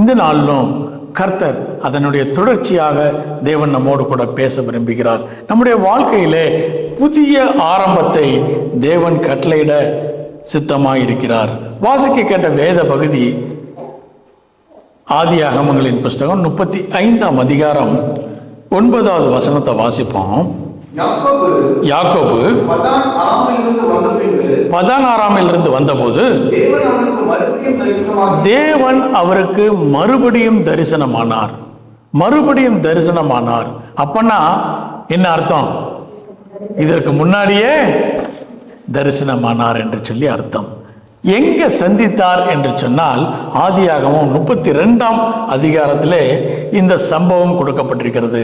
இந்த நாளிலும் கர்த்தர் அதனுடைய தொடர்ச்சியாக தேவன் நம்மோடு கூட பேச விரும்புகிறார். நம்முடைய வாழ்க்கையிலே புதிய ஆரம்பத்தை தேவன் கட்டளையிட சித்தமாயிருக்கிறார். வாசிக்க கேட்ட வேத பகுதி ஆதியாகமங்களின் புஸ்தகம் 35ஆம் அதிகாரம் 9வது வசனத்தை வாசிப்போம். யாக்கோபு பதான் ஆராமிலிருந்து வந்தபோது தேவன் அவருக்கு மறுபடியும் தரிசனமானார். மறுபடியும் தரிசனமானார் அப்பனா என்ன அர்த்தம்? இதற்கு முன்னாடியே தரிசனமானார் என்று சொல்லி அர்த்தம். எங்க சந்தித்தார் என்று சொன்னால் ஆதியாகமம் 32ஆம் அதிகாரத்திலே இந்த சம்பவம் கொடுக்கப்பட்டிருக்கிறது.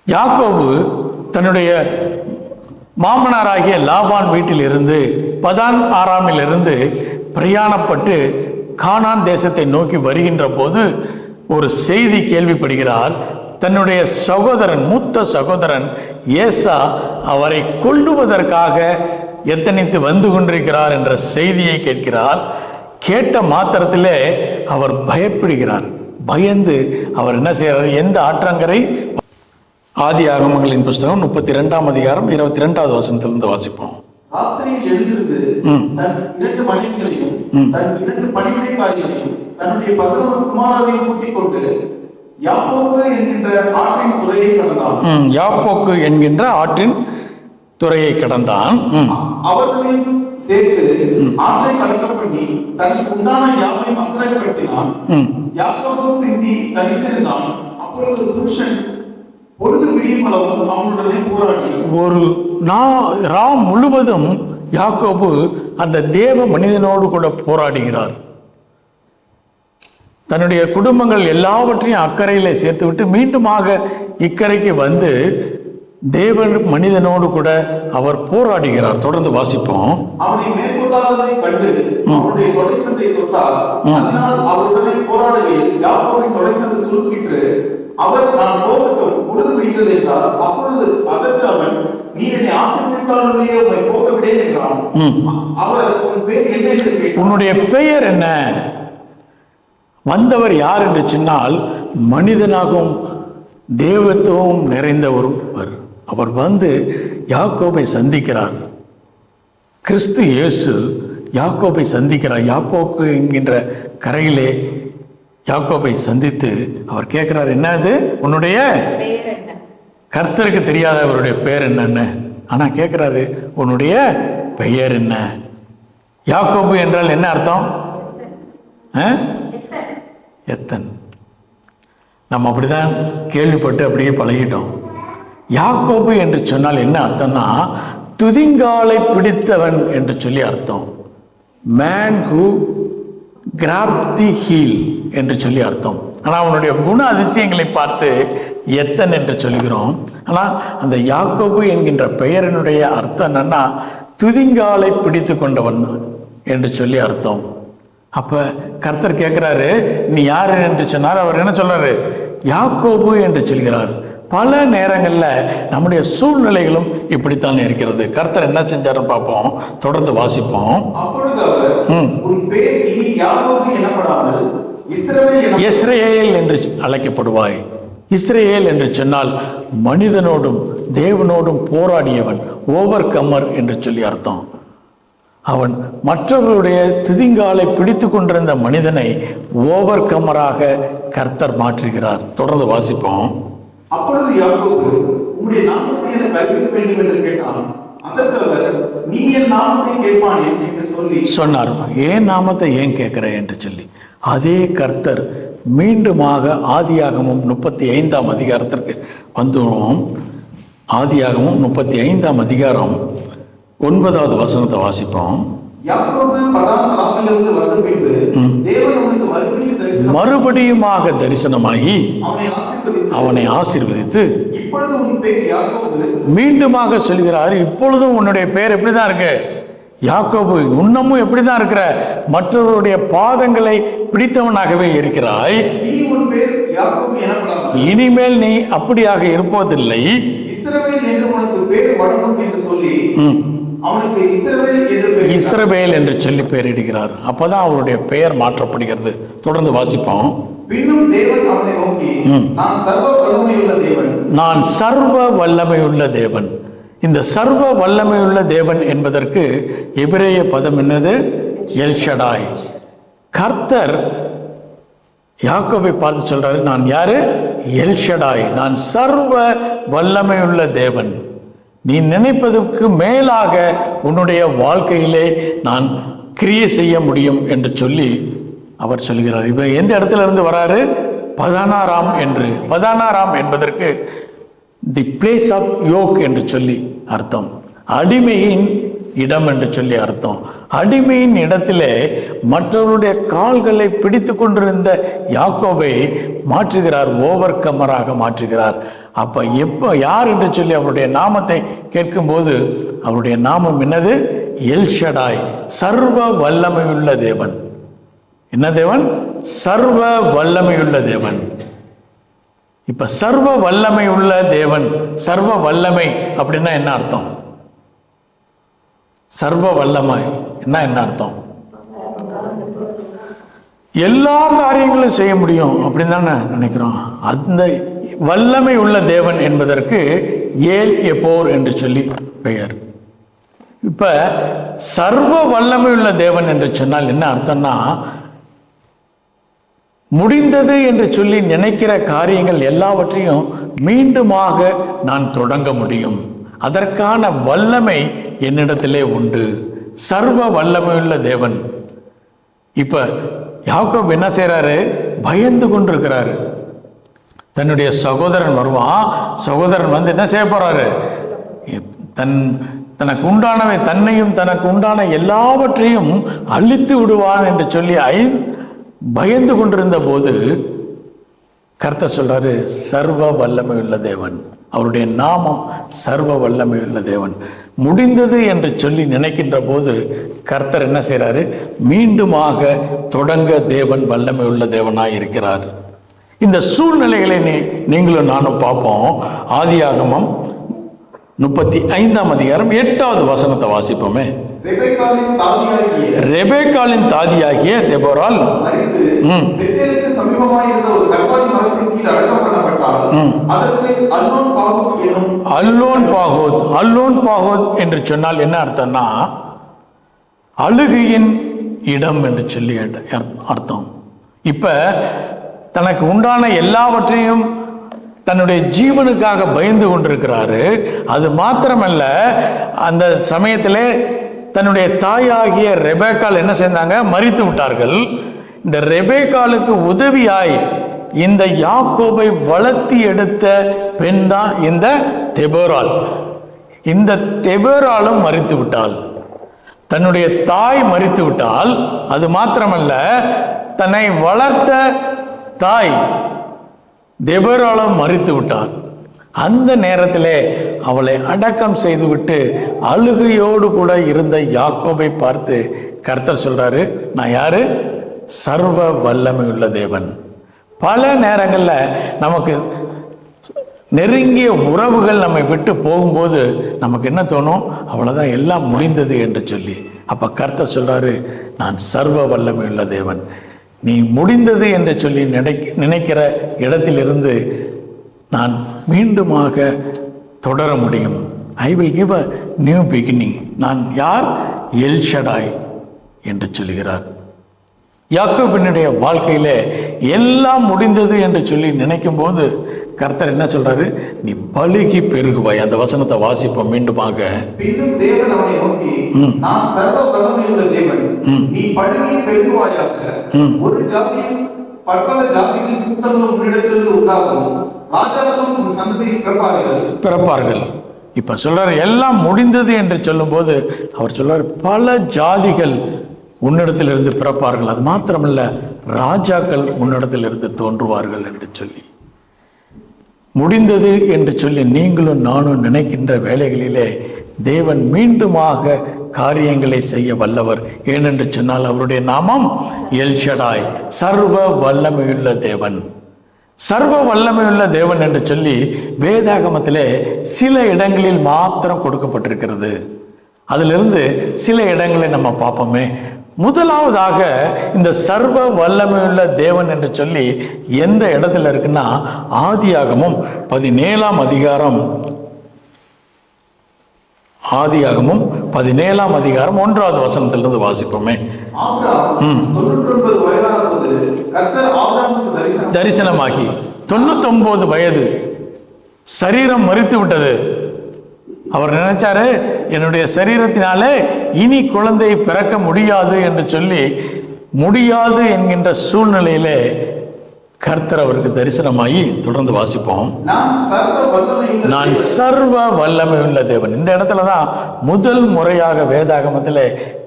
யாக்கோபு தன்னுடைய மாமனாராகிய லாபான் வீட்டில் இருந்து பதான் ஆராமிலிருந்து பிரயாணப்பட்டு கானான் தேசத்தை நோக்கி வருகின்ற போது ஒரு செய்தி கேள்விப்படுகிறார். தன்னுடைய சகோதரன், மூத்த சகோதரன் ஏசா அவரை கொல்லுவதற்காக எத்தனைத்து வந்து கொண்டிருக்கிறார் என்ற செய்தியை கேட்கிறார். கேட்ட மாத்திரத்திலே அவர் பயப்படுகிறார். பயந்து அவர் என்ன செய்கிறார்? எந்த ஆற்றங்கரை? ஆதி ஆகமங்களின் புஸ்தகம் 32ஆம் அதிகாரம் 22வது வசனத்திலிருந்து வாசிப்போம். ராத்திரியில் எழுந்திருந்து தன் 2 மனைவிகளையும் தன் 2 பணிவிடைக்காரிகளையும் தன்னுடைய 11 குமாரரையும் கூட்டிக் கொண்டு யாப்போக்கு என்கின்ற ஆற்றின் துறையை கடந்தான். யாப்போக்கு என்கின்ற ஆற்றின் துறையை கடந்தான். அவர்களையும் சேர்த்து ஆற்றை கடக்க பண்ணி தனக்கு உண்டான யாவையும் அக்கறைப்படுத்தினான். யாக்கோபு பிந்தி தனித்திருந்தான். அப்பொழுது புருஷன் பொழுது விடியும் அளவும் அவனுடனே போராடி ஒரு ராம் முழுவதும் யாக்கோபு அந்த தேவ மனிதனோடு கூட போராடுகிறார். தன்னுடைய குடும்பங்கள் எல்லாவற்றையும் அக்கறையிலே சேர்த்துவிட்டு மீண்டுமாக இக்கரைக்கு வந்து தேவன் மனிதனோடு கூட அவர் போராடுகிறார். தொடர்ந்து வாசிப்போம். அவனை மேற்கொள்ளாததை கண்டு அவருடைய தொலைசந்தை தொட்டார். அதனால் அவருடனே போராடுகையில் யாக்கோபின் தொலைசந்தை சுருக்கிற்று. அவர் நான் போகட்டும், பொழுது விடுகிறது என்றார். அப்பொழுது அதற்கு அவன், நீ என்னை ஆசீர்வதித்தாலுடைய உம்மை போக விடேன் என்றான். அவர், உன் பெயர் என்ன என்று கேட்டார். உன்னுடைய பெயர் என்ன? வந்தவர் யார் என்று சொன்னால் மனிதனாகவும் தேவத்துவம் நிறைந்த ஒருவர். அவர் வந்து யாக்கோபை சந்திக்கிறார். கிறிஸ்து இயேசு யாக்கோபை சந்திக்கிறார். யாப்போக்கு என்கின்ற கரையிலே யாக்கோபை சந்தித்து அவர் கேட்கிறார், என்னது உன்னுடைய கர்த்தருக்கு தெரியாத அவருடைய பெயர் என்னன்னு. ஆனா கேட்கிறாரு, உன்னுடைய பெயர் என்ன? யாக்கோபு என்றால் என்ன அர்த்தம்? எத்தன். நம்ம அப்படிதான் கேள்விப்பட்டு அப்படியே பழகிட்டோம். யாக்கோபு என்று சொன்னால் என்ன அர்த்தம்னா துதிங்காலை பிடித்தவன் என்று சொல்லி அர்த்தம். Man who grab the heel என்று சொல்லி அர்த்தம். ஆனால் அவனுடைய குண அதிசயங்களை பார்த்து எத்தன் என்று சொல்கிறோம். ஆனால் அந்த யாக்கோபு என்கின்ற பெயரினுடைய அர்த்தம் என்னன்னா துதிங்காலை பிடித்து கொண்டவன் என்று சொல்லி அர்த்தம். அப்ப கர்த்தர் கேட்கிறாரு, நீ யாரு என்று சொன்னார். அவர் என்ன சொல்றாரு? யாக்கோபு என்று சொல்கிறார். பல நேரங்கள்ல நம்முடைய சூழ்நிலைகளும் இப்படித்தான் இருக்கிறது. கர்த்தர் என்ன செஞ்சாரு பார்ப்போம். தொடர்ந்து வாசிப்போம். இஸ்ரவேல் என்று அழைக்கப்படுவாய். இஸ்ரவேல் என்று சொன்னால் மனிதனோடும் தேவனோடும் போராடியவன், ஓவர் கம்மர் என்று சொல்லி அர்த்தம். அவன் மற்றவர்களுடைய துதிங்காலை பிடித்து கொண்டிருந்த மனிதனை ஓவர் கம்மராக கர்த்தர் மாற்றுகிறார். தொடர்ந்து வாசிப்போம். அப்பொழுது யாக்கோபு, உம்முடைய நாமத்தை எனக்கு அறிவிக்க வேண்டும் என்று கேட்டான். அதற்கு அவர், நீ என் நாமத்தை கேட்பானே என்று சொல்லி சொன்னார். ஏன் நாமத்தை ஏன் கேட்கிற என்று சொல்லி அதே கர்த்தர் மீண்டுமாக ஆதியாகமம் 35ஆம் அதிகாரத்திற்கு வந்துவோம். ஆதியாகமம் 35ஆம் அதிகாரம் 9வது வசனத்தை வாசிப்போம். மறுபடியுமாக தரிசனமாகி அவனை ஆசீர்வதித்து மீண்டுமாக சொல்கிறார், இப்பொழுதும் உன்னுடைய பெயர் எப்படிதான் இருக்கு? யாக்கோபு, இன்னமும் எப்படிதான் இருக்கிற? மற்றவருடைய பாதங்களை பிடித்தவனாகவே இருக்கிறாய். இனிமேல் நீ அப்படியாக இருப்பதில்லை. அவனுக்கு இஸ்ரவேல் என்று பெயர். இஸ்ரவேல் என்று சொல்லி பெயரிடுகிறார். அப்பதான் அவருடைய பெயர் மாற்றப்படுகிறது. தொடர்ந்து வாசிப்போம். பின்னும் தேவன் அவனை நோக்கி, நான் சர்வ வல்லமையுள்ள தேவன். நான் சர்வ வல்லமையுள்ள தேவன். இந்த சர்வ வல்லமையுள்ள தேவன் என்பதற்கு எபிரேய பதம் என்னது? எல்ஷடாய். கர்த்தர் யாக்கோபை பார்த்து சொல்றாரு, நான் யாரு? எல்ஷடாய், நான் சர்வ வல்லமையுள்ள தேவன். நீ நினைப்பதற்கு மேலாக உன்னுடைய வாழ்க்கையிலே நான் கிரியை செய்ய முடியும் என்று சொல்லி அவர் சொல்கிறார். இப்ப எந்த இடத்துல இருந்து வராரு? பதானாராம் என்று. பதானாராம் என்பதற்கு தி பிளேஸ் ஆஃப் யோக் என்று சொல்லி அர்த்தம். அடிமையின் இடம் என்று சொல்லி அர்த்தம். அடிமையின் இடத்திலே மற்றவருடைய கால்களை பிடித்து கொண்டிருந்த யாக்கோபை மாற்றுகிறார், ஓவர் கமராக மாற்றுகிறார். அப்ப எப்போ யார் என்று சொல்லி அவருடைய நாமத்தை கேட்கும்போது அவருடைய நாமம் என்னது? எல்ஷடாய், சர்வ வல்லமையுள்ள தேவன். என்ன தேவன்? சர்வ வல்லமையுள்ள தேவன். இப்ப சர்வ வல்லமையுள்ள தேவன், சர்வ வல்லமை அப்படின்னா என்ன அர்த்தம்? சர்வ வல்லமை என்ன அர்த்தம்? எல்லா காரியங்களும் செய்ய முடியும் அப்படின்னு தானே நினைக்கிறோம். அந்த வல்லமை உள்ள தேவன் என்பதற்கு ஏல் எப்போர் என்று சொல்லி பெயர். இப்ப சர்வ வல்லமை உள்ள தேவன் என்று சொன்னால் என்ன அர்த்தம்னா, முடிந்தது என்று சொல்லி நினைக்கிற காரியங்கள் எல்லாவற்றையும் மீண்டுமாக நான் தொடங்க முடியும். அதற்கான வல்லமை என்னிடத்திலே உண்டு. சர்வ வல்லமையுள்ள தேவன். இப்ப யாக்கோபு என்ன செய்யறாரு? பயந்து கொண்டிருக்கிறாரு. தன்னுடைய சகோதரன் வருவான். சகோதரன் வந்து என்ன செய்ய போறாரு? தனக்கு உண்டானவை, தன்னையும் தனக்கு உண்டான எல்லாவற்றையும் அழித்து விடுவான் என்று சொல்லி பயந்து கொண்டிருந்த போது கர்த்தர் சொல்றாரு, சர்வ வல்லமையுள்ள தேவன். அவருடைய நாமம் சர்வ வல்லமையுள்ள தேவன். முடிந்தது என்று சொல்லி நினைக்கின்ற போது கர்த்தர் என்ன செய்யறாரு? மீண்டுமாக தொடங்க தேவன் வல்லமை உள்ள தேவனாய் இருக்கிறார். இந்த சூழ்நிலைகளை நீங்களும் நானும் பார்ப்போம். ஆதியாகமம் 35ஆம் அதிகாரம் 8வது வசனத்தை வாசிப்போமே. ரெபேக்காளின் தாதியாகிய தெபோராள் அல்லோன் பாகோத் என்று சொன்னால் என்ன அர்த்தம்னா, அழுகையின் இடம் என்று சொல்லி அர்த்தம். இப்ப தனக்கு உண்டான எல்லாவற்றையும் தன்னுடைய ஜீவனுக்காக பயந்து கொண்டிருக்கிறாரு. அது மாத்திரமல்ல, அந்த சமயத்திலே தன்னுடைய தாயாகிய ரெபேக்காள் என்ன செய்தாங்க? மரித்து விட்டார்கள். இந்த ரெபேக்காளுக்கு உதவியாய் இந்த யாக்கோபை வளர்த்தி எடுத்த பெண் தான் இந்த தெபோராள். இந்த தெபோராளும் மரித்து விட்டாள். தன்னுடைய தாய் மரித்து விட்டால், அது மாத்திரமல்ல, தன்னை வளர்த்த தாய் தெபோராளும் மரித்து விட்டாள். அந்த நேரத்திலே அவளை அடக்கம் செய்துவிட்டு அழுகையோடு கூட இருந்த யாக்கோபை பார்த்து கர்த்தர் சொல்றாரு, நான் யாரு? சர்வ வல்லமை உள்ள தேவன். பல நேரங்களில் நமக்கு நெருங்கிய உறவுகள் நம்மை விட்டு போகும்போது நமக்கு என்ன தோணும்? அவ்வளவுதான், எல்லாம் முடிந்தது என்று சொல்லி. அப்ப கர்த்தர் சொல்றாரு, நான் சர்வ வல்லமை உள்ள தேவன். நீ முடிந்தது என்று சொல்லி நினைக்கிற இடத்திலிருந்து நான் மீண்டுமாக தொடர முடியும். I will give a new beginning. நான் யார்? எல்ஷடாய் என்று சொல்கிறார். யாக்கோபினுடைய வாழ்க்கையில எல்லாம் முடிந்தது என்று சொல்லி நினைக்கும் போது கர்த்தர் என்ன சொல்றாரு? நீ பலுகி பெருகுவாய். அந்த வசனத்தை வாசிப்போம் மீண்டுமாக. பின்னும் தேவன் அவனை நோக்கி, நான் சர்வ வல்லமையுள்ள தேவன், நீ பலுகி பெருகுவாயாக. ஒரு ஜாதியும் பற்பல ஜாதிகளின் கூட்டங்களும் உன்னிடத்திலிருந்து உண்டாகும், ராஜாக்களும் உன் சந்ததியில் பிறப்பார்கள். இப்ப சொல்றாரு, எல்லாம் முடிந்தது என்று சொல்லும் போது அவர் சொல்றாரு, பல ஜாதிகள் உன்னிடத்திலிருந்து பிறப்பார்கள். அது மாத்திரமல்ல, ராஜாக்கள் உன்னிடத்திலிருந்து தோன்றுவார்கள் என்று சொல்லி. முடிந்தது என்று சொல்லி நீங்களும் நானும் நினைக்கின்ற வேளைகளிலே தேவன் மீண்டுமாக காரியங்களை செய்ய வல்லவர். ஏனென்று சொன்னால் அவருடைய நாமம் எல்ஷடாய், சர்வ வல்லமையுள்ள தேவன். சர்வ வல்லமையுள்ள தேவன் என்று சொல்லி வேதாகமத்திலே சில இடங்களில் மாத்திரம் கொடுக்கப்பட்டிருக்கிறது. அதிலிருந்து சில இடங்களை நம்ம பார்ப்போமே. முதலாவதாக இந்த சர்வ வல்லமையுள்ள தேவன் என்று சொல்லி எந்த இடத்துல இருக்குன்னா, ஆதியாகமம் 17ஆம் அதிகாரம் 1வது வசனத்திலிருந்து வாசிப்போமே. ஆபிரகாம் 99 வயதான போது கர்த்தர் ஆபிரகாமுக்கு தரிசனமாகி 99 வயது, சரீரம் மரித்து விட்டது. அவர் நினைச்சாரு, என்னுடைய சரீரத்தினாலே இனி குழந்தையை பிறக்க முடியாது என்று சொல்லி, முடியாது என்கின்ற சூழ்நிலையிலே கர்த்தர் அவருக்கு தரிசனமாகி, தொடர்ந்து வாசிப்போம், நான் சர்வ வல்லமையுள்ள தேவன். இந்த இடத்துல தான் முதல் முறையாக வேதாகமத்தில்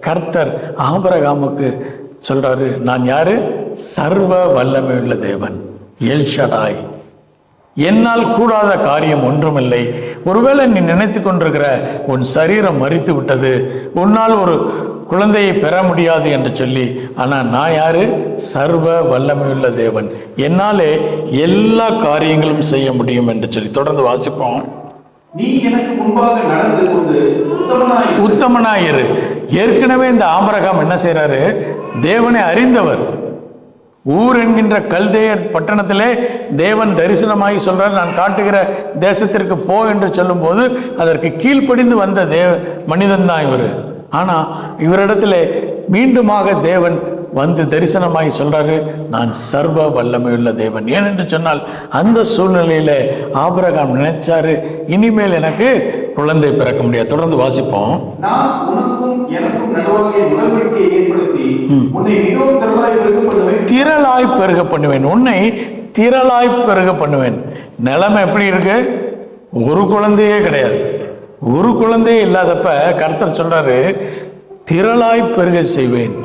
கர்த்தர் ஆபிரகாமுக்கு சொல்றாரு, நான் யாரு? சர்வ வல்லமையுள்ள தேவன், எல் ஷடாய். என்னால் கூடாத காரியம் ஒன்றுமில்லை. ஒருவேளை நீ நினைத்து கொண்டிருக்கிற உன் சரீரம் மரித்து விட்டது, உன்னால் ஒரு குழந்தையை பெற முடியாது என்று சொல்லி, ஆனால் நான் யாரு? சர்வ வல்லமையுள்ள தேவன், என்னாலே எல்லா காரியங்களும் செய்ய முடியும் என்று சொல்லி. தொடர்ந்து வாசிப்போம், நீ எனக்கு முன்பாக நடந்து கொண்டு உத்தமனாயிரு. ஏற்கனவே இந்த ஆபிரகாம் என்ன செய்யறாரு? தேவனை அறிந்தவர். ஊர் என்கின்ற கல்தேயர் பட்டணத்திலே தேவன் தரிசனமாகி சொல்றார், நான் காட்டுகிற தேசத்திற்கு போ என்று சொல்லும் போது அதற்கு கீழ்ப்படிந்து வந்த மனிதன் தான் இவர். ஆனா இவரிடத்துல மீண்டுமாக தேவன் வந்து தரிசனமாகி சொல்றாரு, நான் சர்வ வல்லமையுள்ள தேவன். ஏனென்று சொன்னால் அந்த சூழ்நிலையில ஆபிரகாம் நினைச்சாரு, இனிமேல் எனக்கு குழந்தை பிறக்க முடியாது. தொடர்ந்து வாசிப்போம், நான் உனக்கும் எனக்கும் நடுவாக உடன்படிக்கையை ஏற்படுத்தி உன்னை மிகவும் திரளாய் பெருக பண்ணுவேன். உன்னை திரளாய் பெருக பண்ணுவேன். நிலைமை எப்படி இருக்கு? ஒரு குழந்தையே கிடையாது. ஒரு குழந்தையே இல்லாதப்ப கர்த்தர் சொல்றாரு, திரளாய் பெருக செய்வேன்.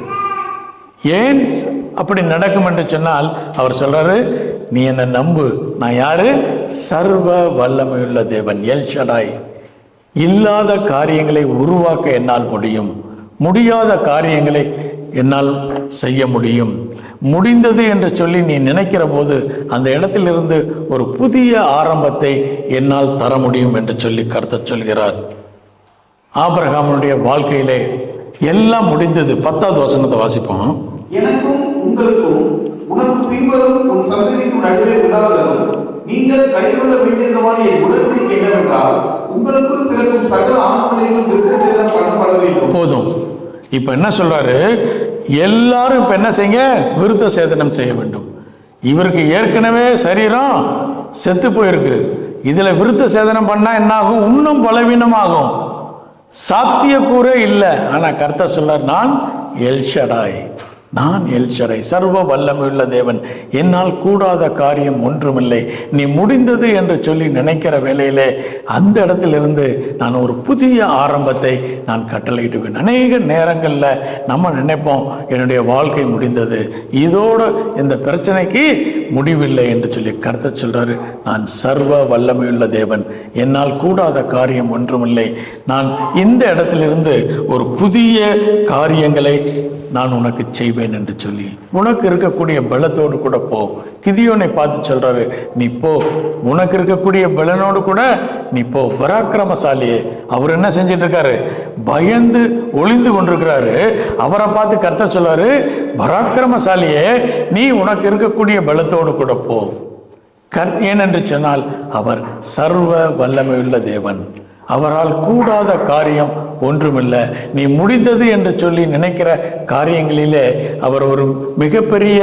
ஏன் அப்படி நடக்கும் என்று சொன்னால் அவர் சொல்றாரு, நீ என்னை நம்பு, நான் யாரு? சர்வ வல்லமையுள்ள தேவன், எல் ஷடாய். இல்லாத காரியங்களை உருவாக்க என்னால் முடியும், முடியாத காரியங்களை என்னால் செய்ய முடியும். முடிந்தது என்று சொல்லி நீ நினைக்கிற போது அந்த இடத்திலிருந்து ஒரு புதிய ஆரம்பத்தை என்னால் தர முடியும் என்று சொல்லி கர்த்தர் சொல்கிறார். ஆபிரகாமுடைய வாழ்க்கையிலே எல்லாம் முடிந்தது. 10வது வசனத்தை வாசிப்போம், எனக்கும் உங்களுக்கும் உனக்கு பின்வரும் உன் சந்ததிக்கும் நடுவே உண்டாவதும் நீங்கள் கைகொள்ள வேண்டியதுமான என் உடன்படிக்கை என்னவென்றால், உங்களுக்குள் பிறக்கும் சகல ஆண்களையும் விருத்தசேதனம் பண்ணப்பட வேண்டும். போதும். இப்ப என்ன சொல்றாரு? எல்லாரும் இப்ப என்ன செய்யுங்க? விருத்த சேதனம் செய்ய வேண்டும். இவருக்கு ஏற்கனவே சரீரம் செத்து போயிருக்கு. இதுல விருத்த சேதனம் பண்ணா என்ன ஆகும்? இன்னும் பலவீனமாகும், சாத்தியக்கூறே இல்லை. ஆனா கர்த்தர் சொல்றார், நான் எல் ஷடாய், நான் எல் ஷடாய், சர்வ வல்லமையுள்ள தேவன், என்னால் கூடாத காரியம் ஒன்றுமில்லை. நீ முடிந்தது என்று சொல்லி நினைக்கிற வேளையிலே அந்த இடத்திலிருந்து நான் ஒரு புதிய ஆரம்பத்தை நான் கட்டளையிடுவேன். அநேக நேரங்களில் நம்ம நினைப்போம், என்னுடைய வாழ்க்கை முடிந்தது, இதோட இந்த பிரச்சனைக்கு முடிவில்லை என்று சொல்லி கர்த்தர் சொல்றாரு, நான் சர்வ வல்லமையுள்ள தேவன், என்னால் கூடாத காரியம் ஒன்றுமில்லை. நான் இந்த இடத்திலிருந்து ஒரு புதிய காரியங்களை நான் உனக்கு செய்வேன் என்று சொல்லி, உனக்கு இருக்கக்கூடிய பலத்தோடு கூட போ. கிதியோனை பார்த்து சொல்றாரு, நீ போ, உனக்கு இருக்கக்கூடிய பலனோடு கூட நீ போ. பராக்கிரமசாலியே, அவர் என்ன செஞ்சிட்டு இருக்காரு? பயந்து ஒளிந்து கொண்டிருக்கிறாரு. அவரை பார்த்து கர்த்தர் சொல்றாரு, பராக்கிரமசாலியே, நீ உனக்கு இருக்கக்கூடிய பலத்தோடு கூட போ. ஏனென்று சொன்னால் அவர் சர்வ வல்லமையுள்ள தேவன், அவரால் கூடாத காரியம் ஒன்றுமில்லை. நீ முடிந்தது என்று சொல்லி நினைக்கிற காரியங்களிலே அவர் ஒரு மிகப்பெரிய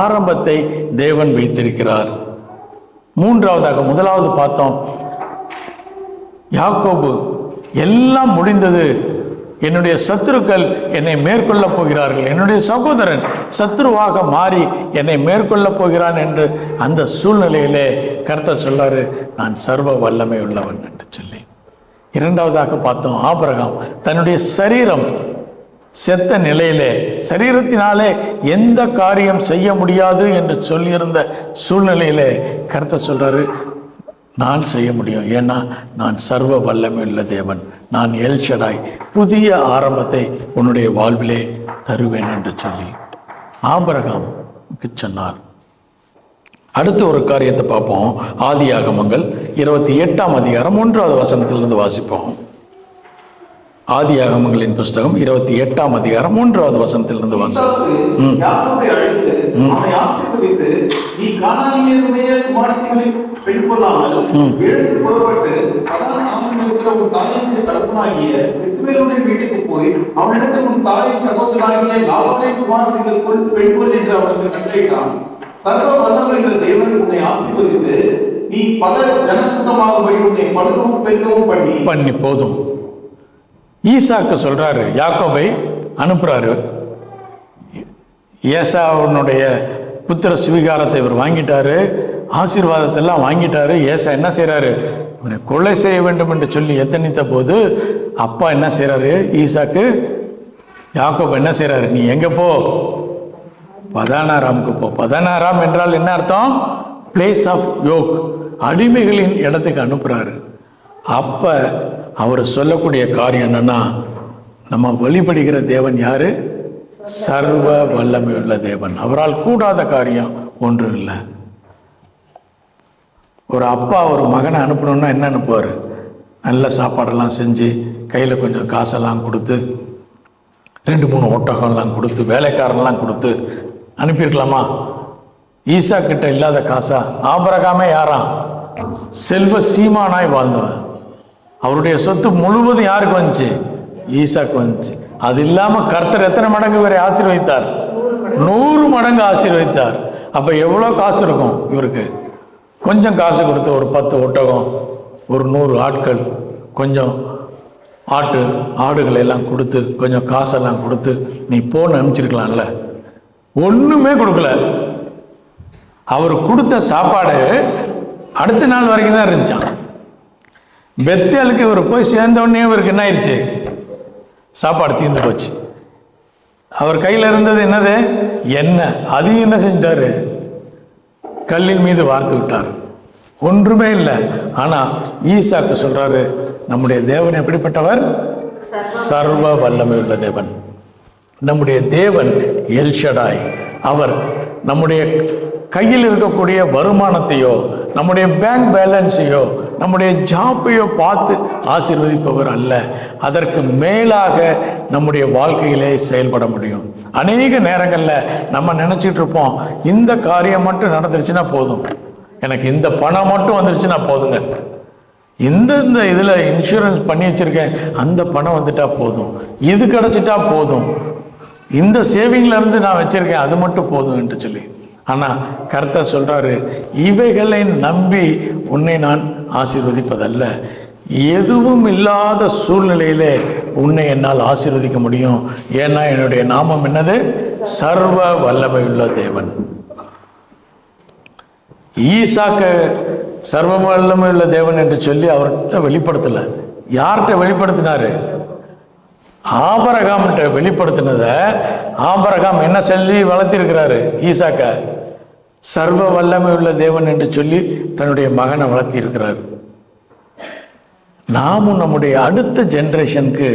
ஆரம்பத்தை தேவன் வைத்திருக்கிறார். மூன்றாவதாக, முதலாவது பார்த்தோம், யாக்கோபு எல்லாம் முடிந்தது, என்னுடைய சத்துருக்கள் என்னை மேற்கொள்ள போகிறார்கள், என்னுடைய சகோதரன் சத்துருவாக மாறி என்னை மேற்கொள்ள போகிறான் என்று அந்த சூழ்நிலையிலே கர்த்தர் சொல்றாரு, நான் சர்வ வல்லமை உள்ளவன் என்று சொல்லி. இரண்டாவதாக பார்த்தோம், ஆபிரகாம் தன்னுடைய சரீரம் செத்த நிலையிலே, சரீரத்தினாலே எந்த காரியம் செய்ய முடியாது என்று சொல்லியிருந்த சூழ்நிலையிலே கர்த்தர் சொல்றாரு, நான் செய்ய முடியும், ஏன்னா நான் சர்வ வல்லமை உள்ள தேவன், நான் எல் ஷடாய், புதிய ஆரம்பத்தை உன்னுடைய வாழ்விலே தருவேன் என்று சொல்லி ஆபிரகாமுக்கு சொன்னார். அடுத்த ஒரு காரியத்தை பார்ப்போம். ஆதியாகமங்கள் 28ஆம் அதிகாரம் 1வது வசனத்திலிருந்து வாசிப்போம். ஆதியாகமங்களின் புஸ்தகம் 28ஆம் அதிகாரம் 3வது வசனத்திலிருந்து வாங்க. ஈசாக்கு யாக்கோபை அழைத்து அவனை ஆசீர்வதித்து, நீ கானானியருடைய குமாரத்திகளில் பெண் கொள்ளாமல் எழுந்து புறப்பட்டு பதான் நாமம் இருக்கிற உன் தாயினுடைய தகப்பனாகிய பெத்துவேலுடைய வீட்டுக்கு போய் அவனிடத்தில் உன் தாயின் சகோதரனாகிய லாபானின் குமாரத்திற்குள் பெண் கொள் என்று அவனுக்கு கட்டளையிட்டான். சர்வ வல்லமையுள்ள தேவன் உன்னை ஆசீர்வதித்து, நீ பல ஜனக்கூட்டமாகும்படி உன்னை பழுகவும் பெருகவும் பண்ணி போதும். ஈசாக்கு சொல்றாரு, யாக்கோபை அனுப்புறாரு. ஏசாவுடைய புத்திர சுவீகாரத்தை இவர் வாங்கிட்டாரு, ஆசீர்வாதத்தை எல்லாம் வாங்கிட்டாரு. ஏசா என்ன செய்யறாரு? இவனை கொலை செய்ய வேண்டும் என்று சொல்லி எத்தனித்த போது அப்பா என்ன செய்யறாரு? ஈசாக்கு யாக்கோபு என்ன செய்யறாரு? நீ எங்க போ? பதானாராமுக்கு போ. பதானாராம் என்றால் என்ன அர்த்தம்? பிளேஸ் ஆஃப் யோக், அடிமைகளின் இடத்துக்கு அனுப்புறாரு. அப்ப அவர் சொல்லக்கூடிய காரியம் என்னன்னா, நம்ம வழிபடுகிற தேவன் யாரு? சர்வ வல்லமையுள்ள தேவன். அவரால் கூடாத காரியம் ஒன்றும் இல்லை. ஒரு அப்பா ஒரு மகனை அனுப்பணும்னா என்ன அனுப்புவார்? நல்ல சாப்பாடெல்லாம் செஞ்சு கையில் கொஞ்சம் காசெல்லாம் கொடுத்து 2-3 ஒட்டகம்லாம் கொடுத்து வேலைக்காரன்லாம் கொடுத்து அனுப்பியிருக்கலாமா? ஈசா கிட்ட இல்லாத காசா? ஆபிரகாமே யாராம்? செல்வ சீமானாய் வாழ்ந்தவன். அவருடைய சொத்து முழுவதும் யாருக்கு வந்துச்சு? ஈசாக்கு வந்துச்சு. அது இல்லாம கர்த்தர் எத்தனை மடங்கு இவரை ஆசீர்வதித்தார்? 100 மடங்கு ஆசீர்வதித்தார். அப்ப எவ்வளவு காசு இருக்கும் இவருக்கு? கொஞ்சம் காசு கொடுத்து ஒரு 10 ஒட்டகம், ஒரு 100 ஆட்கள், கொஞ்சம் ஆடுகளை எல்லாம் கொடுத்து கொஞ்சம் காசெல்லாம் கொடுத்து நீ போன்னு அனுப்பிச்சிருக்கலாம்ல. ஒண்ணுமே கொடுக்கல. அவர் கொடுத்த சாப்பாடு அடுத்த நாள் வரைக்கும் தான் இருந்துச்சான். பெத்தேலுக்கு இவர் போய் சேர்ந்த உடனே இவருக்கு என்ன ஆயிடுச்சு? சாப்பாடு தீர்ந்து போச்சு. அவர் கையில் இருந்தது என்னது? எண்ணெய். அதையும் என்ன செஞ்சாரு? கல்லின் மீது வார்த்து விட்டார். ஒன்றுமே இல்லை. ஆனா ஈசாக்கு சொல்றாரு, நம்முடைய தேவன் எப்படிப்பட்டவர்? சர்வ வல்லமை உள்ள தேவன். நம்முடைய தேவன் எல்ஷடாய். அவர் நம்முடைய கையில் இருக்கக்கூடிய வருமானத்தையோ நம்முடைய பேங்க் பேலன்ஸையோ நம்முடைய ஜாப்பையோ பார்த்து ஆசீர்வதிப்பவர் அல்ல. அதற்கு மேலாக நம்முடைய வாழ்க்கையிலே செயல்பட முடியும். அநேக நேரங்களில் நம்ம நினைச்சிட்டு இருப்போம், இந்த காரியம் மட்டும் நடந்துருச்சுன்னா போதும், எனக்கு இந்த பணம் மட்டும் வந்துருச்சுன்னா போதுங்க, இந்த இதில் இன்சூரன்ஸ் பண்ணி வச்சிருக்கேன், அந்த பணம் வந்துட்டா போதும், இது கிடைச்சிட்டா போதும், இந்த சேவிங்ல இருந்து நான் வச்சிருக்கேன், அது மட்டும் போதும் என்று சொல்லி. ஆனா கர்த்தர் சொல்றாரு, இவைகளை நம்பி உன்னை நான் ஆசீர்வதிப்பதல்ல, எதுவும் இல்லாத சூழ்நிலையிலே உன்னை என்னால் ஆசீர்வதிக்க முடியும். ஏன்னா என்னுடைய நாமம் என்னது? சர்வ வல்லமையுள்ள தேவன். ஈசாக்கு சர்வ வல்லமையுள்ள தேவன் என்று சொல்லி அவர்கிட்ட வெளிப்படுத்தல. யார்கிட்ட வெளிப்படுத்தினாரு? ஆபிரகாம்கிட்ட வெளிப்படுத்தினத ஆபிரகாம் என்ன சொல்லி வளர்த்திருக்கிறாரு? ஈசாக்க சர்வ வல்லமை உள்ள தேவன் என்று சொல்லி தன்னுடைய மகனை வளர்த்தி இருக்கிறார். நாமும் நம்முடைய அடுத்த ஜெனரேஷனுக்கு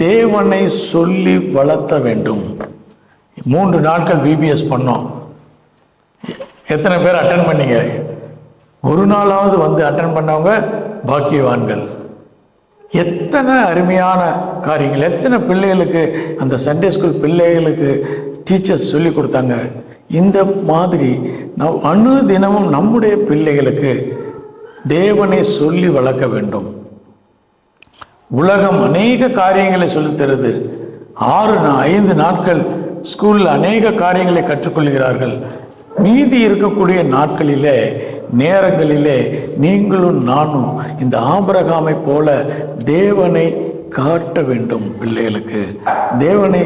தேவனை சொல்லி வளர்த்த வேண்டும். 3 நாட்கள் விபிஎஸ் பண்ணோம். எத்தனை பேர் அட்டன் பண்ணீங்க? ஒரு நாளாவது வந்து அட்டன் பண்ணவங்க பாக்கியவான்கள். எத்தனை அருமையான காரியங்கள், எத்தனை பிள்ளைகளுக்கு அந்த சண்டே ஸ்கூல் பிள்ளைகளுக்கு டீச்சர்ஸ் சொல்லி கொடுத்தாங்க. இந்த மாதிரி அனுதினமும் நம்முடைய பிள்ளைகளுக்கு தேவனை சொல்லி வளர்க்க வேண்டும். உலகம் அநேக காரியங்களை சொல்லித் தருது. 5 நாட்கள் ஸ்கூல்ல அநேக காரியங்களை கற்றுக்கொள்கிறார்கள். மீதி இருக்கக்கூடிய நாட்களிலே நேரங்களிலே நீங்களும் நானும் இந்த ஆபிரகாமை போல தேவனை காட்ட வேண்டும். பிள்ளைகளுக்கு தேவனை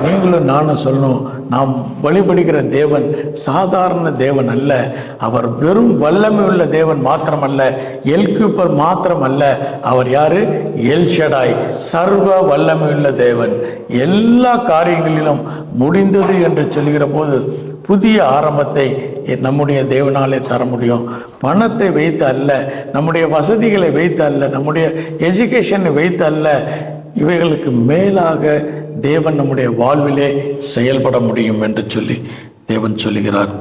நீங்களும் நானும் சொல்லணும், நாம் வழிபடுகிற தேவன் சாதாரண தேவன் அல்ல. அவர் வெறும் வல்லமை உள்ள தேவன் மாத்திரமல்ல, எல்கூப்பர் மாத்திரம் அல்ல. அவர் யாரு? எல்ஷடாய், சர்வ வல்லமை உள்ள தேவன். எல்லா காரியங்களிலும் முடிந்தது என்று சொல்லுகிற போது புதிய ஆரம்பத்தை நம்முடைய தேவனாலே தர முடியும். பணத்தை வைத்து அல்ல, நம்முடைய வசதிகளை வைத்து அல்ல, நம்முடைய எஜுகேஷனை வைத்து அல்ல, இவைகளுக்கு மேலாக தேவன் நம்முடைய வாழ்விலே செயல்பட முடியும் என்று சொல்லி தேவன் சொல்லுகிறார்.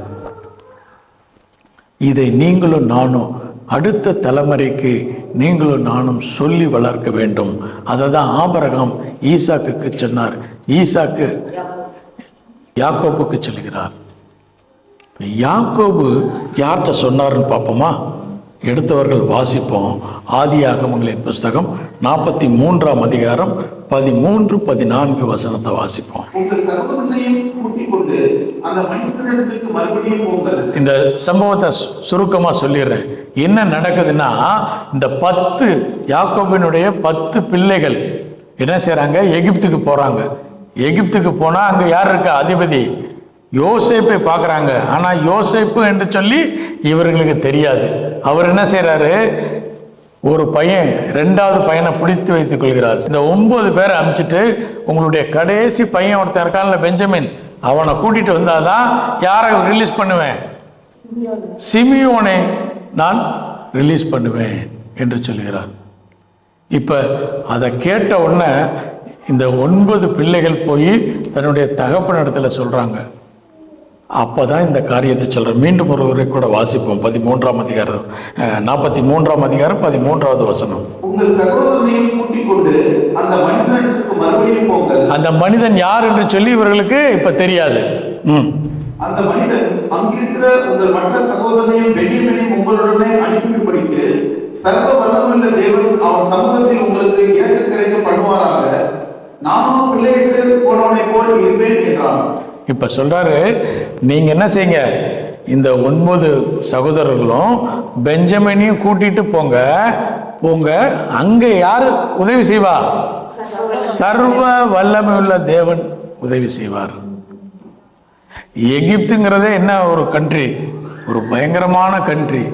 இதை நீங்களும் நானும் அடுத்த தலைமுறைக்கு நீங்களும் நானும் சொல்லி வளர்க்க வேண்டும். அதை தான் ஆபிரகாம் ஈசாக்குக்கு சொன்னார், ஈசாக்கு யாக்கோபுக்கு சொல்லுகிறார். யாக்கோபு யார்கிட்ட சொன்னார்னு பார்ப்போமா? எடுத்தவர்கள் வாசிப்போம். ஆதியாகமங்களின் புஸ்தகம் 43ஆம் அதிகாரம் 13, 14 வசனத்தை வாசிப்போம். உங்கள் சகோதரனையும் கூட்டிக் கொண்டு அந்த மனிதனிடத்துக்கு மறுபடியும் போங்கள். இந்த சம்பவத்தை சுருக்கமா சொல்லிடுறேன். என்ன நடக்குதுன்னா, இந்த 10 யாக்கோபினுடைய 10 பிள்ளைகள் என்ன செய்றாங்க? எகிப்துக்கு போறாங்க. எகிப்துக்கு போனா அங்க யார் இருக்கா? அதிபதி யோசேப்பை பார்க்குறாங்க. ஆனால் யோசேப்பு என்று சொல்லி இவர்களுக்கு தெரியாது. அவர் என்ன செய்கிறாரு? ஒரு பையன் 2வது பையனை பிடித்து வைத்துக் கொள்கிறார். இந்த 9 பேரை அனுப்பிச்சிட்டு உங்களுடைய கடைசி பையன் ஒருத்தன் இருக்கான்ல, பெஞ்சமின், அவனை கூட்டிட்டு வந்தாதான் யாரை ரிலீஸ் பண்ணுவேன்? சிமியோனை நான் ரிலீஸ் பண்ணுவேன் என்று சொல்கிறார். இப்போ அதை கேட்ட உடனே இந்த 9 பிள்ளைகள் போய் தன்னுடைய தகப்பனிடத்துல சொல்றாங்க. அப்பதான் இந்த காரியத்தை சொல்ற. மீண்டும் ஒருவரை கூட வாசிப்போம். 13ஆம் அதிகாரம் 43ஆம் அதிகாரம் 13வது வசனம். உங்கள் சகோதரனையும் கூட்டிக் கொண்டு அந்த மனிதனிடத்துக்கு மறுபடியும் போங்கள். அந்த மனிதன் யார் என்று சொல்லி இவர்களுக்கு இப்ப தெரியாது. அந்த மனிதன் அங்கிருக்கிற உங்கள் மற்ற சகோதரனையும் பென்யமீனையும் உங்களுடனே அனுப்பிவிடும்படிக்கு சர்வ வல்லமையுள்ள தேவன் அவன் சமூகத்தில் உங்களுக்கு இறக்க கிடைக்க பண்ணுவாராக. நானும் பிள்ளைக்கு போனவனை போல் இருப்பேன் என்றான். இப்ப சொல்றாரு, நீங்க என்ன செய்யுங்க? இந்த 9 சகோதரர்களும் பெஞ்சமினையும் கூட்டிட்டு போங்க. அங்க யாரு உதவி செய்வா? சர்வ வல்லமையுள்ள தேவன் உதவி செய்வார். எகிப்துங்கிறதே என்ன ஒரு கண்ட்ரி, ஒரு பயங்கரமான கண்ட்ரி.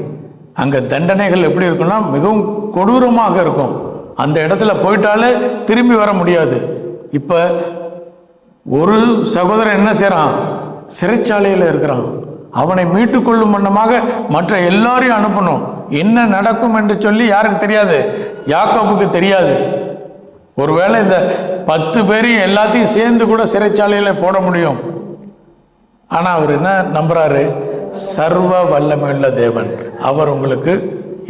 அங்க தண்டனைகள் எப்படி இருக்குன்னா மிகவும் கொடூரமாக இருக்கும். அந்த இடத்துல போயிட்டாலே திரும்பி வர முடியாது. இப்ப ஒரு சகோதரன் என்ன செய்யறான்? சிறைச்சாலையில் இருக்கிறான். அவனை மீட்டுக்கொள்ளும் வண்ணமாக மற்ற எல்லாரையும் அனுப்பணும். என்ன நடக்கும் என்று சொல்லி யாருக்கு தெரியாது? யாக்கோபுக்கு தெரியாது. ஒருவேளை இந்த 10 பேரையும் எல்லாத்தையும் சேர்ந்து கூட சிறைச்சாலையில போட முடியும். ஆனா அவர் என்ன நம்புறாரு? சர்வ வல்லமையுள்ள தேவன் அவர் உங்களுக்கு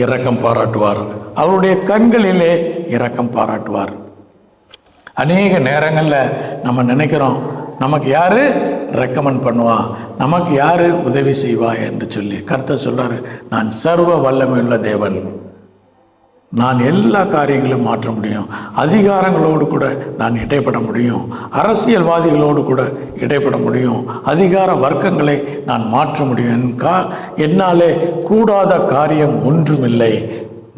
இரக்கம் பாராட்டுவார். அவருடைய கண்களிலே இரக்கம் பாராட்டுவார். அநேக நேரங்களில் நம்ம நினைக்கிறோம், நமக்கு யாரு ரெக்கமெண்ட் பண்ணுவா, நமக்கு யாரு உதவி செய்வா என்று சொல்லி. கர்த்தர் சொல்றாரு, நான் சர்வ வல்லமையுள்ள தேவன், நான் எல்லா காரியங்களும் மாற்ற முடியும். அதிகாரங்களோடு கூட நான் இடைப்பட முடியும். அரசியல்வாதிகளோடு கூட இடைப்பட முடியும். அதிகார வர்க்கங்களை நான் மாற்ற முடியும். என்னாலே கூடாத காரியம் ஒன்றுமில்லை.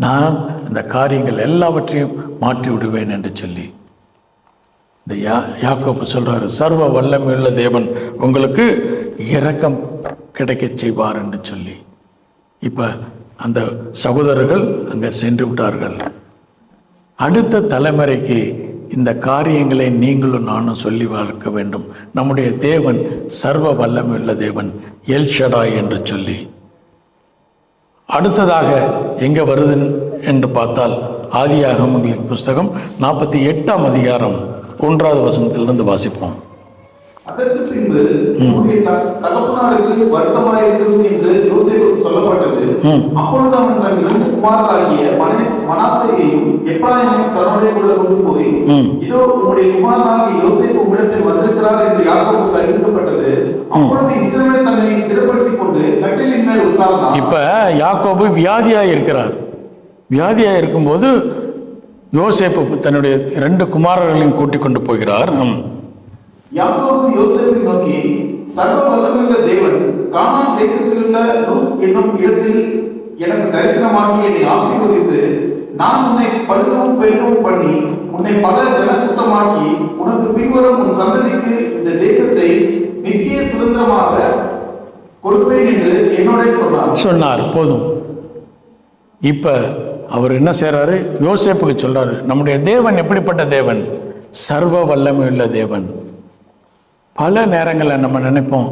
நான் அந்த காரியங்கள் எல்லாவற்றையும் மாற்றி விடுவேன் என்று சொல்லி இந்த யாக்கோபு சொல்றாரு, சர்வ வல்லமையுள்ள தேவன் உங்களுக்கு இரக்கம் கிடைக்க செய்வார் என்று சொல்லி. இப்ப அந்த சகோதரர்கள் அங்கே சென்று விட்டார்கள். அடுத்த தலைமுறைக்கு இந்த காரியங்களை நீங்களும் நானும் சொல்லி வளர்க்க வேண்டும். நம்முடைய தேவன் சர்வ வல்லமையுள்ள தேவன், எல் ஷடாய் என்று சொல்லி. அடுத்ததாக எங்க வருது என்று பார்த்தால் ஆதியாகமங்களின் புஸ்தகம் 48ஆம் அதிகாரம் 1வது வசனத்திலிருந்து வாசிப்போம். அதற்கு பின்பு தகப்பனாருக்கு வருத்தமாயிருக்கிறது என்று யோசேப்புக்கு சொல்லப்பட்டது. அப்பொழுது அவன் தன் 2 குமாரராகிய மனாசேயையும் எப்ராயிமையும் தன்னோடே கூட கொண்டு போய், இதோ உம்முடைய குமாரனாகிய யோசேப்பு உம்மிடத்தில் வந்திருக்கிறார் என்று யாக்கோபுக்கு அறிவிக்கப்பட்டது. அப்பொழுது இஸ்ரவேல் தன்னை திடப்படுத்திக் கொண்டு கட்டிலின் மேல் உட்கார்ந்தான். இப்ப யாக்கோபு வியாதியாய் இருக்கிறார். வியாதியாய் இருக்கும்போது யோசேப்பு தன்னுடைய 2 குமாரர்களையும் கூட்டிக் கொண்டு போகிறார். யாக்கோபு யோசேப்பை நோக்கி, சர்வ வல்லமையுள்ள தேவன் கானான் தேசத்திலுள்ள ரூத் என்னும் இடத்தில் எனக்கு தரிசனமாகி என்னை ஆசீர்வதித்து, நான் உன்னை பழுகவும் பெருகவும் பண்ணி உன்னை பல ஜனக்கூட்டமாக்கி உனக்கு பின்வரும் உன் சந்ததிக்கு இந்த தேசத்தை நித்திய சுதந்திரமாக கொடுப்பேன் என்று என்னோட சொன்னார். போதும். இப்ப அவர் என்ன செய்யறாரு? யோசேப்புக்கு சொல்றாரு, நம்முடைய தேவன் எப்படிப்பட்ட தேவன்? சர்வ வல்லமையுள்ள தேவன். பல நேரங்களில் நம்ம நினைப்போம்,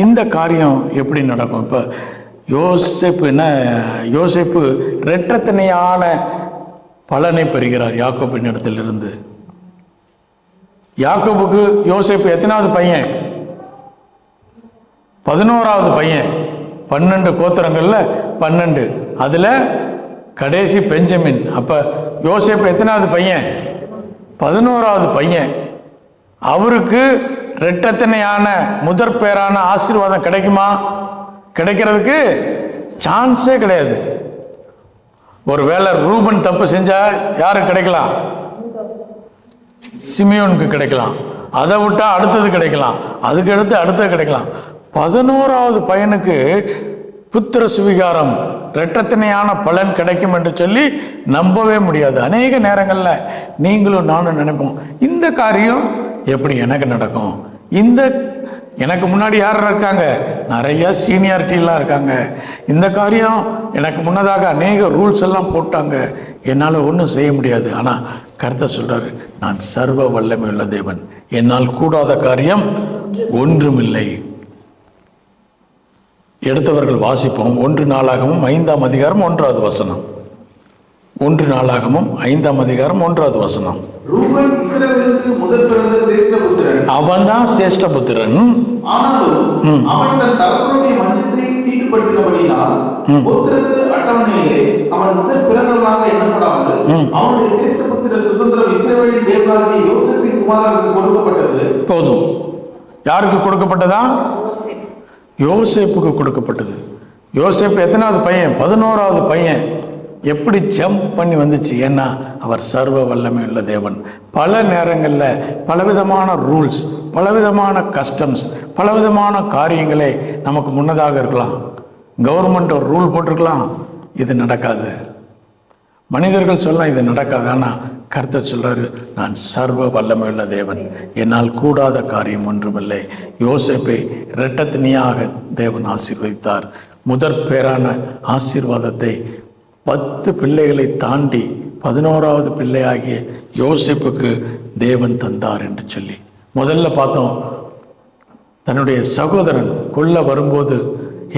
இந்த காரியம் எப்படி நடக்கும்? இப்போ யோசேப்பு இரட்டத்தனையான பலனை பெறுகிறார் யாக்கோபின் இடத்திலிருந்து. யாக்கோபுக்கு யோசேப்பு எத்தனாவது பையன்? 11வது பையன். 12 கோத்திரங்கள்ல 12, அதுல கடைசி பெஞ்சமின். அப்ப யோசேப்பு எத்தனாவது பையன்? 11வது பையன். அவருக்கு இரட்டத்தனையான முதற் பேரான ஆசீர்வாதம் கிடைக்குமா? கிடைக்கிறதுக்கு சான்ஸே கிடையாது. ஒருவேளை ரூபன் தப்பு செஞ்சா யாருக்கு கிடைக்கலாம்? சிமியோனுக்கு கிடைக்கலாம். அதை விட்டா அடுத்தது கிடைக்கலாம், அதுக்கு அடுத்து அடுத்தது கிடைக்கலாம். 11வது பையனுக்கு புத்திர சுவிகாரம் இரட்டத்தனையான பலன் கிடைக்கும் என்று சொல்லி நம்பவே முடியாது. அநேக நேரங்களில் நீங்களும் நானும் நினைப்போம், இந்த காரியம் எப்படி எனக்கு நடக்கும்? எனக்கு முன்னாடி யார் இருக்காங்க? நிறைய சீனியாரிட்டிலாம் இருக்காங்க. இந்த காரியம் எனக்கு முன்னதாக அநேக ரூல்ஸ் எல்லாம் போட்டாங்க, என்னால் ஒன்றும் செய்ய முடியாது. ஆனால் கர்த்தர் சொல்றாரு, நான் சர்வ வல்லமை உள்ள தேவன், என்னால் கூடாத காரியம் ஒன்றுமில்லை. எடுத்தவர்கள் வாசிப்போம். 1 நாளாகமும் 5ஆம் அதிகாரம் 1வது வசனம். 1 நாளாகமும் 5ஆம் அதிகாரம் 1வது வசனம். ரூபன் இஸ்ரவேலுக்கு முதல் பிறந்த சிரேஷ்டபுத்திரன். அவன் தான் சிரேஷ்டபுத்திரன். ஆனாலும் அவன் தன் தகப்பனுடைய மஞ்சத்தை தீட்டுப்படுத்தினபடியினால் புத்திரத்து அட்டவணையிலே அவன் முதல் பிறந்தவனாக எண்ணப்படாமல் அவனுடைய சிரேஷ்டபுத்திர சுதந்திரம் இஸ்ரவேலின் தேவனாகிய யோசேப்பின் குமாரனுக்கு கொடுக்கப்பட்டது. போதும். யாருக்கு கொடுக்கப்பட்டதா? யோசேப்புக்கு கொடுக்கப்பட்டது. யோசேப்பு எத்தனாவது பையன்? 11வது பையன். எப்படி ஜம்ப் பண்ணி வந்துச்சு? ஏன்னா அவர் சர்வ வல்லமை உள்ள தேவன். பல நேரங்களில் பலவிதமான ரூல்ஸ், பலவிதமான கஸ்டம்ஸ், பலவிதமான காரியங்களே நமக்கு முன்னதாக இருக்கலாம். கவர்மெண்ட் ஒரு ரூல் போட்டிருக்கலாம், இது நடக்காது. மனிதர்கள் சொல்லலாம் இது நடக்காது. ஆனால் கர்த்தர் சொல்றாரு, நான் சர்வ வல்லமை உள்ள தேவன், என்னால் கூடாத காரியம் ஒன்றுமில்லை. யோசேப்பை இரட்டத்தனியாக தேவன் ஆசீர்வதித்தார். முதற் பேரான ஆசீர்வாதத்தை 10 பிள்ளைகளை தாண்டி 11வது பிள்ளையாகிய யோசேப்புக்கு தேவன் தந்தார் என்று சொல்லி முதல்ல பார்த்தோம். தன்னுடைய சகோதரன் கொல்ல வரும்போது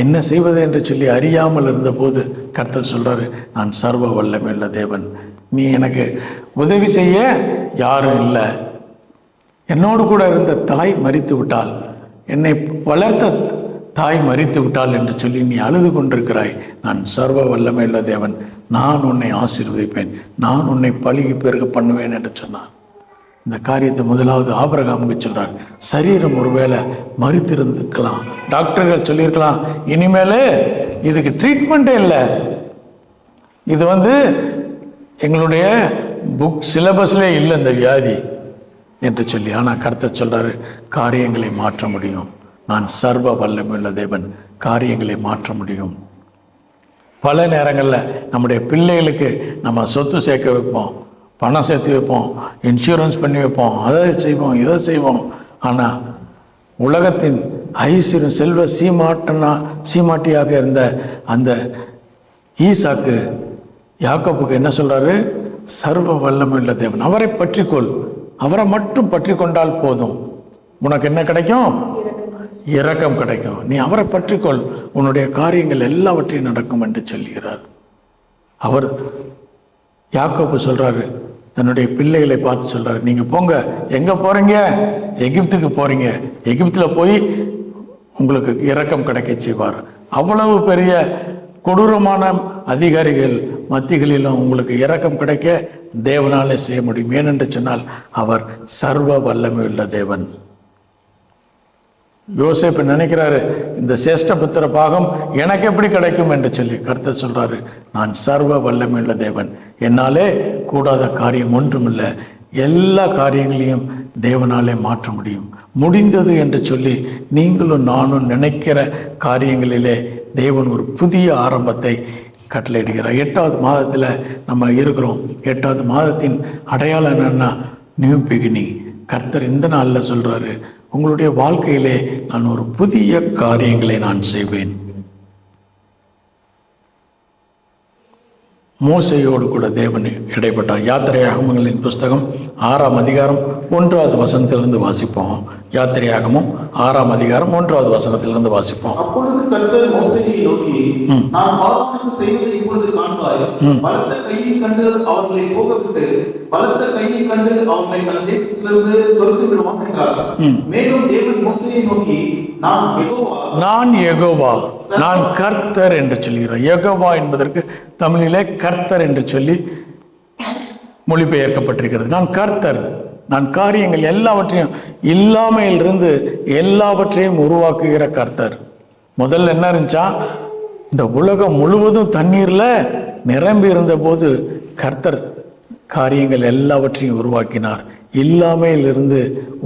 என்ன செய்வது என்று சொல்லி அறியாமல் இருந்தபோது கர்த்தர் சொல்றாரு, நான் சர்வ வல்லமை உள்ள தேவன், நீ எனக்கு உதவி செய்ய யாரும் இல்லை. என்னோடு கூட இருந்த தாய் மரித்து விட்டாள், என்னை வளர்த்த தாய் மரித்து விட்டாள் என்று சொல்லி நீ அழுது கொண்டிருக்கிறாய். நான் சர்வ வல்லமை உள்ள தேவன், நான் உன்னை ஆசீர்வதிப்பேன், நான் உன்னை பழுகி பெருக பண்ணுவேன் என்று சொன்னார். இந்த காரியத்தை முதலாவது ஆபிரகாமுக்கு சொல்றார். சரீரம் ஒருவேளை மரித்திருந்துக்கலாம், டாக்டர்கள் சொல்லியிருக்கலாம், இனிமேலே இதுக்கு ட்ரீட்மெண்ட்டே இல்லை, இது எங்களுடைய புக் சிலபஸ்லே இல்லை இந்த வியாதி என்று சொல்லி. ஆனால் கர்த்தர் சொல்றாரு, காரியங்களை மாற்ற முடியும். நான் சர்வ வல்லமையுள்ள தேவன், காரியங்களை மாற்ற முடியும். பல நேரங்களில் நம்முடைய பிள்ளைகளுக்கு நம்ம சொத்து சேர்க்க வைப்போம், பணம் சேர்த்து வைப்போம், இன்சூரன்ஸ் பண்ணி வைப்போம், அதை செய்வோம், இதை செய்வோம். ஆனால் உலகத்தின் ஐஸ்வர்யம் செல்வ சீமாட்டியாக இருந்த அந்த ஈசாக்கு யாக்கோபுக்கு என்ன சொல்றாரு? சர்வ வல்லமையுள்ள தேவன், அவரை பற்றிக்கொள், அவரை மட்டும் பற்றி கொண்டால் போதும், உனக்கு என்ன கிடைக்கும்? இரக்கம் கிடைக்கும். நீ அவரை பற்றிக்கொள், உன்னுடைய காரியங்கள் எல்லாவற்றையும் நடக்கும் என்று சொல்கிறார். அவர் யாக்கோபு சொல்றாரு, தன்னுடைய பிள்ளைகளை பார்த்து சொல்றாரு, நீங்க போங்க. எங்க போறீங்க? எகிப்துக்கு போறீங்க. எகிப்துல போய் உங்களுக்கு இரக்கம் கிடைக்க செய்வார். அவ்வளவு பெரிய கொடூரமான அதிகாரிகள் மத்திகளிலும் உங்களுக்கு இரக்கம் கிடைக்க தேவனாலே செய்ய முடியும். ஏனென்று சொன்னால் அவர் சர்வ வல்லமையுள்ள தேவன். யோசேப்பு நினைக்கிறாரு, இந்த சேஷ்டபுத்திர பாகம் எனக்கு எப்படி கிடைக்கும் என்று சொல்லி. கர்த்தர் சொல்றாரு, நான் சர்வ வல்லமையுள்ள தேவன், என்னாலே கூடாத காரியம் ஒன்றுமில்லை. எல்லா காரியங்களையும் தேவனாலே மாற்ற முடியும். முடிந்தது என்று சொல்லி நீங்களும் நானும் நினைக்கிற காரியங்களிலே தேவன் ஒரு புதிய ஆரம்பத்தை கட்டளையிடுகிறார். 8வது மாதத்தில் நம்ம இருக்கிறோம். 8வது மாதத்தின் அடையாளம் என்னன்னா நியூ பிகினிங். கர்த்தர் இந்த நாளில் சொல்றாரு, உங்களுடைய வாழ்க்கையிலே நான் ஒரு புதிய காரியங்களை நான் செய்வேன். மோசையோடு கூட தேவன் இடைப்பட்டார். யாத்திரையாகமங்களின் புஸ்தகம் 6ஆம் அதிகாரம் 1வது வசனத்திலிருந்து வாசிப்போம். யாத்திரையாகமும் 6ஆம் அதிகாரம் 1வது வசனத்திலிருந்து வாசிப்போம். அப்பொழுது கர்த்தர் மோசேயை நோக்கி, நான் பார்வோனுக்கு செய்வதை இப்பொழுது காண்பாய். பலத்த கையை கண்டு அவர்களை போகவிட்டு பலத்த கையை கண்டு அவர்களை தன் தேசத்திலிருந்து துரத்தி விடுவான் என்றார். மேலும் தேவன் மோசேயை நோக்கி, நான் யெகோவா, நான் கர்த்தர் என்று சொல்கிறார். யெகோவா என்பதற்கு தமிழிலே கர்த்தர் என்று சொல்லி மொழிபெயர்க்கப்பட்டிருக்கிறது. நான் கர்த்தர், நான் காரியங்கள் எல்லாவற்றையும் இல்லாமையிலிருந்து எல்லாவற்றையும் உருவாக்குகிற கர்த்தர். முதல்ல என்ன இருந்துச்சா, இந்த உலகம் முழுவதும் தண்ணீர்ல நிரம்பி இருந்த போது கர்த்தர் காரியங்கள் எல்லாவற்றையும் உருவாக்கினார். இல்லாமையிலிருந்து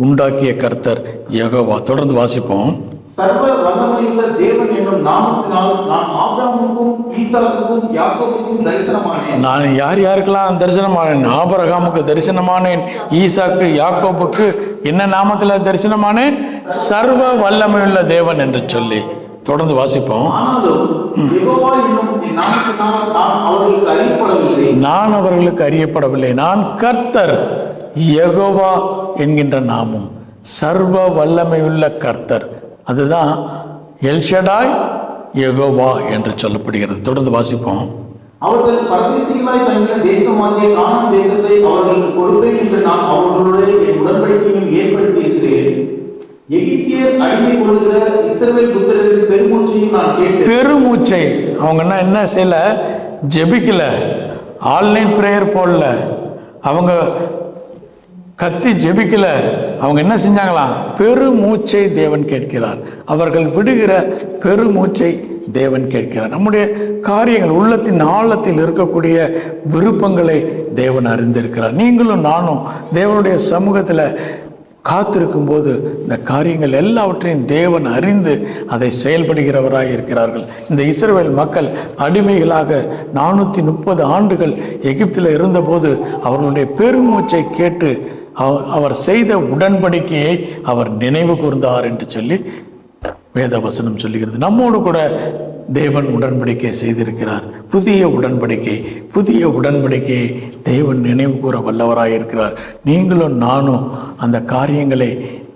உண்டாக்கிய கர்த்தர் யெகோவா. தொடர்ந்து வாசிப்போம். சர்வ வல்லமையுள்ள தேவன் என்னும் நாமத்தினால் நான் ஆபிரகாமுக்கும் ஈசாக்குக்கும் யாக்கோபுக்கும் தரிசனமானேன். நான் யார் யாருக்கெல்லாம் தரிசனமானேன்? ஆபிரகாமுக்கு தரிசனமானேன், ஈசாக்கு யாக்கோபுக்கு என்ன நாமத்தில் தரிசனமானேன்? சர்வ வல்லமையுள்ள தேவன் என்று சொல்லி. தொடர்ந்து வாசிப்போம். நான் அவர்களுக்கு அறியப்படவில்லை, நான் கர்த்தர் யெகோவா என்கின்ற நாமம், சர்வ வல்லமையுள்ள கர்த்தர். அதுதான் எல்ஷடாய் யெகோவா என்று சொல்லப்படுகிறது. தொடர்ந்து வாசிப்போம். அவர்கள் பரதேசிகளாய் தங்கின தேசமாகிய கானான் தேசத்தை அவர்களுக்கு கொடுப்பேன் என்று நான் அவர்களுடைய என் உடன்படிக்கையும் ஏற்படுத்தி இருக்கிறேன். எகிப்தியர் அடிமை கொள்கிற இஸ்ரவேல் புத்திரரின் பெருமூச்சையும் நான் கேட்டேன். பெருமூச்சை அவங்க என்ன செய்யல? ஜெபிக்கல, ஆன்லைன் பிரேயர் போடல, அவங்க கத்தி ஜெபிக்கல. அவங்க என்ன செஞ்சாங்களாம்? பெருமூச்சை தேவன் கேட்கிறார். அவர்கள் விடுகிற பெருமூச்சை தேவன் கேட்கிறார். நம்முடைய காரியங்கள், உள்ளத்தின் ஆழத்தில் இருக்கக்கூடிய விருப்பங்களை தேவன் அறிந்திருக்கிறார். நீங்களும் நானும் தேவனுடைய சமூகத்தில் காத்திருக்கும் போது இந்த காரியங்கள் எல்லாவற்றையும் தேவன் அறிந்து அதை செயல்படுகிறவராக இருக்கிறார்கள். இந்த இஸ்ரவேல் மக்கள் அடிமைகளாக 430 ஆண்டுகள் எகிப்தில் இருந்தபோது அவர்களுடைய பெருமூச்சை கேட்டு அவர் செய்த உடன்படிக்கையை அவர் நினைவு கூர்ந்தார் என்று சொல்லி வேத வசனம் சொல்லுகிறது. நம்மோடு கூட தேவன் உடன்படிக்கை செய்திருக்கிறார். புதிய உடன்படிக்கையை தேவன் நினைவு கூற வல்லவராக இருக்கிறார். நீங்களும் நானும் அந்த காரியங்களை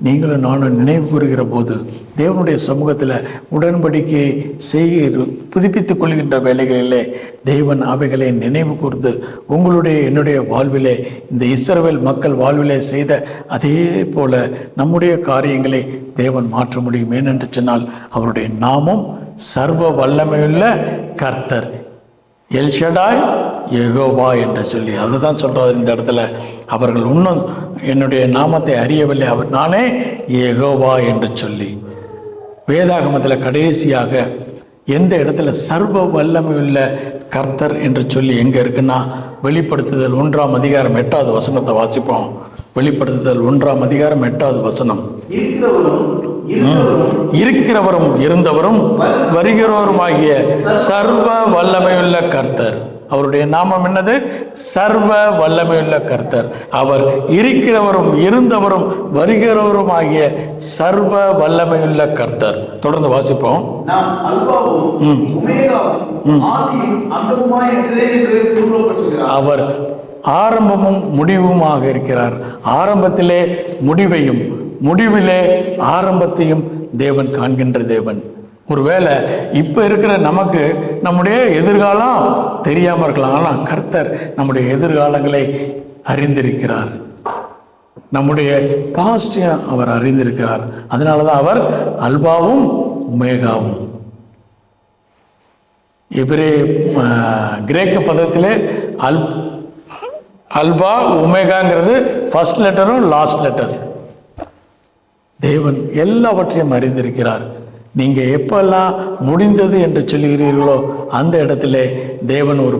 நினைவு கூறுகிற போது தேவனுடைய சமூகத்தில் உடன்படிக்கையை புதுப்பித்துக் கொள்கின்ற வேலைகளிலே தேவன் அவைகளை நினைவு கூர்ந்து உங்களுடைய என்னுடைய வாழ்விலே, இந்த இஸ்ரவேல் மக்கள் வாழ்விலே செய்த அதே போல நம்முடைய காரியங்களை தேவன் மாற்ற முடியும். ஏனென்று சொன்னால் அவருடைய நாமம் சர்வ வல்லமையுள்ள கர்த்தர், எல்ஷடாய் யெகோவா என்று சொல்லி. அதுதான் சொல்றாரு இந்த இடத்துல. அவர்கள் இன்னும் என்னுடைய நாமத்தை அறியவில்லை, அவர் நானே யெகோவா என்று சொல்லி. வேதாகமத்தில் கடைசியாக எந்த இடத்துல சர்வ வல்லமையுள்ள கர்த்தர் என்று சொல்லி எங்க இருக்குன்னா, வெளிப்படுத்துதல் 1ஆம் அதிகாரம் 8வது வசனத்தை வாசிப்போம். வெளிப்படுத்துதல் 1ஆம் அதிகாரம் 8வது வசனம். இருக்கிறவரும் இருந்தவரும் வருகிறவருமாகிய சர்வ வல்லமையுள்ள கர்த்தர். அவருடைய நாமம் என்னது? சர்வ வல்லமையுள்ள கர்த்தர். அவர் இருக்கிறவரும் இருந்தவரும் வருகிறவரும் ஆகிய சர்வ வல்லமையுள்ள கர்த்தர். தொடர்ந்து வாசிப்போம். அவர் ஆரம்பமும் முடிவுமாக இருக்கிறார். ஆரம்பத்திலே முடிவையும் முடிவிலே ஆரம்பத்தையும் தேவன் காண்கின்ற தேவன். ஒருவேளை இப்ப இருக்கிற நமக்கு நம்முடைய எதிர்காலம் தெரியாம இருக்கலாம், ஆனால் கர்த்தர் நம்முடைய எதிர்காலங்களை அறிந்திருக்கிறார். நம்முடைய பாஸ்டையும் அவர் அறிந்திருக்கிறார். அதனாலதான் அவர் அல்பாவும் ஒமேகாவும். கிரேக்க பதத்திலே அல்பா ஒமேகாங்கிறது ஃபர்ஸ்ட் லெட்டரும் லாஸ்ட் லெட்டர். தேவன் எல்லாவற்றையும் அறிந்திருக்கிறார். நீங்க எப்பெல்லாம் முடிந்தது என்று சொல்லுகிறீர்களோ அந்த இடத்திலே தேவன் ஒரு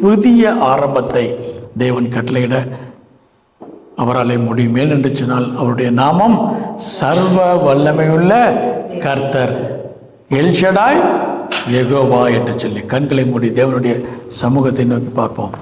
புதிய ஆரம்பத்தை தேவன் கட்டளையிட அவராலே முடியும். ஏனென்று சொன்னால் அவருடைய நாமம் சர்வ வல்லமையுள்ள கர்த்தர், எல்ஷடாய் யெகோவா என்று சொல்லி. கண்களை மூடி தேவனுடைய சமூகத்தை நோக்கி பார்ப்போம்.